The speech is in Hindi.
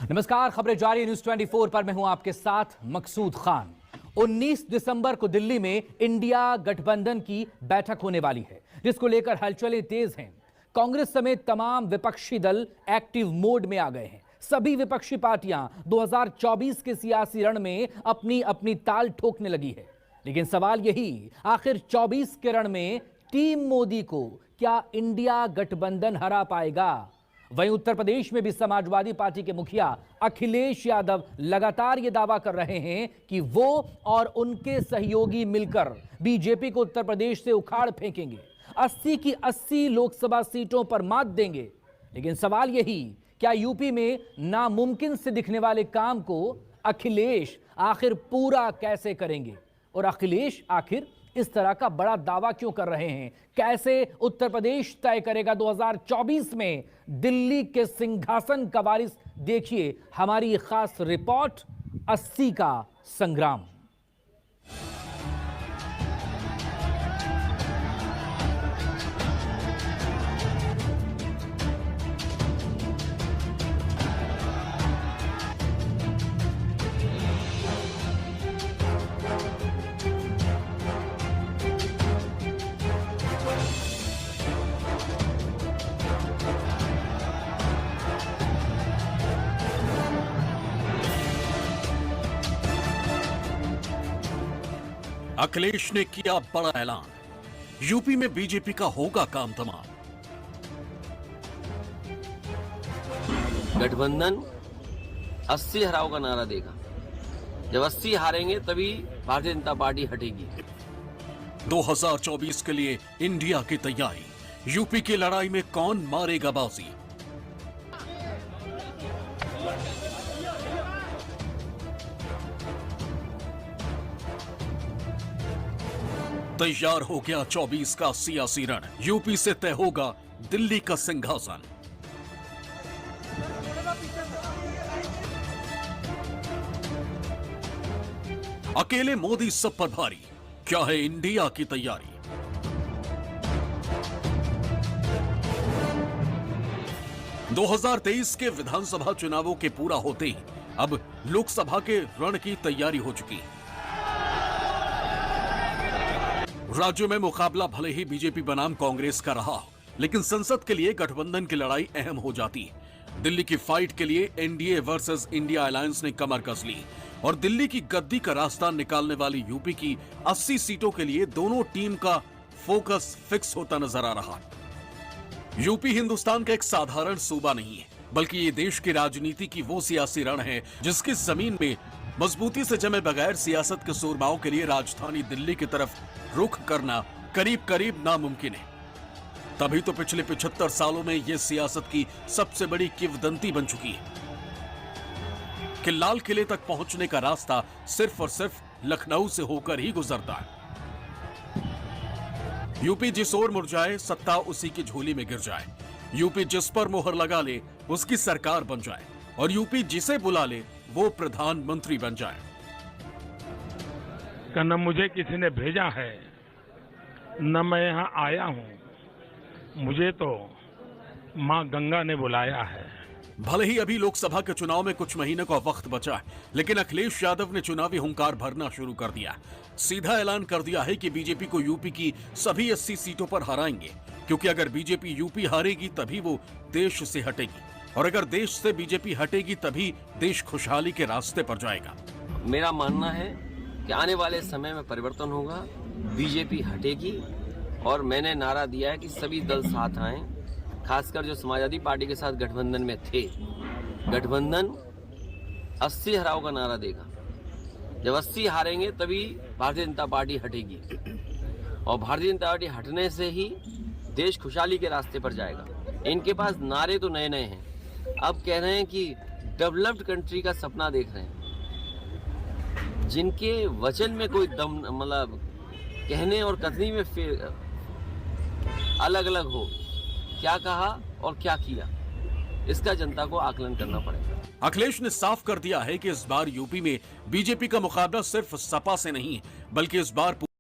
नमस्कार, खबरें जारी न्यूज 24 पर मैं हूं आपके साथ मकसूद खान। 19 दिसंबर को दिल्ली में इंडिया गठबंधन की बैठक होने वाली है, जिसको लेकर हलचलें तेज हैं। कांग्रेस समेत तमाम विपक्षी दल एक्टिव मोड में आ गए हैं। सभी विपक्षी पार्टियां 2024 के सियासी रण में अपनी अपनी ताल ठोकने लगी है। लेकिन सवाल यही, आखिर 24 के रण में टीम मोदी को क्या इंडिया गठबंधन हरा पाएगा? वहीं उत्तर प्रदेश में भी समाजवादी पार्टी के मुखिया अखिलेश यादव लगातार यह दावा कर रहे हैं कि वो और उनके सहयोगी मिलकर बीजेपी को उत्तर प्रदेश से उखाड़ फेंकेंगे, 80 की 80 लोकसभा सीटों पर मात देंगे। लेकिन सवाल यही, क्या यूपी में नामुमकिन से दिखने वाले काम को अखिलेश आखिर पूरा कैसे करेंगे? और अखिलेश आखिर इस तरह का बड़ा दावा क्यों कर रहे हैं? कैसे उत्तर प्रदेश तय करेगा 2024 में दिल्ली के सिंहासन का वारिस? देखिए हमारी खास रिपोर्ट 80 का संग्राम। अखिलेश ने किया बड़ा ऐलान, यूपी में बीजेपी का होगा काम तमाम। गठबंधन 80 हराओ का नारा देगा। जब 80 हारेंगे तभी भारतीय जनता पार्टी हटेगी। 2024 के लिए इंडिया की तैयारी, यूपी की लड़ाई में कौन मारेगा बाजी? तैयार हो गया 24 का सियासी रण, यूपी से तय होगा दिल्ली का सिंहासन। अकेले मोदी सब पर भारी, क्या है इंडिया की तैयारी? दो 2023 के विधानसभा चुनावों के पूरा होते ही अब लोकसभा के रण की तैयारी हो चुकी है। राज्यों में मुकाबला भले ही बीजेपी बनाम कांग्रेस का रहा, लेकिन संसद के लिए गठबंधन की लड़ाई अहम हो जाती है। दिल्ली की फाइट के लिए एनडीए वर्सेस इंडिया अलायंस ने कमर कस ली और दिल्ली की गद्दी का रास्ता निकालने वाली यूपी की 80 सीटों के लिए दोनों टीम का फोकस फिक्स होता नजर आ रहा है। यूपी हिंदुस्तान का एक साधारण सूबा नहीं है, बल्कि ये देश की राजनीति की वो सियासी रण है जिसकी जमीन में मजबूती से जमे बगैर सियासत के सूरमाओं के लिए राजधानी दिल्ली की तरफ रुख करना करीब करीब नामुमकिन है। तभी तो पिछले 75 सालों में यह सियासत की सबसे बड़ी किंवदंती बन चुकी है कि लाल किले तक पहुंचने का रास्ता सिर्फ और सिर्फ लखनऊ से होकर ही गुजरता है। यूपी जिस ओर मुरझाए सत्ता उसी की झोली में गिर जाए, यूपी जिस पर मोहर लगा ले उसकी सरकार बन जाए और यूपी जिसे बुला ले वो प्रधानमंत्री बन जाए। न मुझे किसी ने भेजा है, न मैं यहां आया हूं, मुझे तो मां गंगा ने बुलाया है। भले ही अभी लोकसभा के चुनाव में कुछ महीने का वक्त बचा है, लेकिन अखिलेश यादव ने चुनावी हुंकार भरना शुरू कर दिया। सीधा ऐलान कर दिया है कि बीजेपी को यूपी की सभी 80 सीटों पर हराएंगे, क्योंकि अगर बीजेपी यूपी हारेगी तभी वो देश से हटेगी, और अगर देश से बीजेपी हटेगी तभी देश खुशहाली के रास्ते पर जाएगा। मेरा मानना है कि आने वाले समय में परिवर्तन होगा, बीजेपी हटेगी और मैंने नारा दिया है कि सभी दल साथ आएं, खासकर जो समाजवादी पार्टी के साथ गठबंधन में थे। गठबंधन 80 हराओ का नारा देगा। जब 80 हारेंगे तभी भारतीय जनता पार्टी हटेगी और भारतीय जनता पार्टी हटने से ही देश खुशहाली के रास्ते पर जाएगा। इनके पास नारे तो नए नए हैं, अब कह रहे हैं कि डेवलप्ड कंट्री का सपना देख रहे हैं। जिनके वचन में कोई दम, मतलब कहने और कथनी में अलग अलग हो, क्या कहा और क्या किया, इसका जनता को आकलन करना पड़ेगा। अखिलेश ने साफ कर दिया है कि इस बार यूपी में बीजेपी का मुकाबला सिर्फ सपा से नहीं, बल्कि इस बार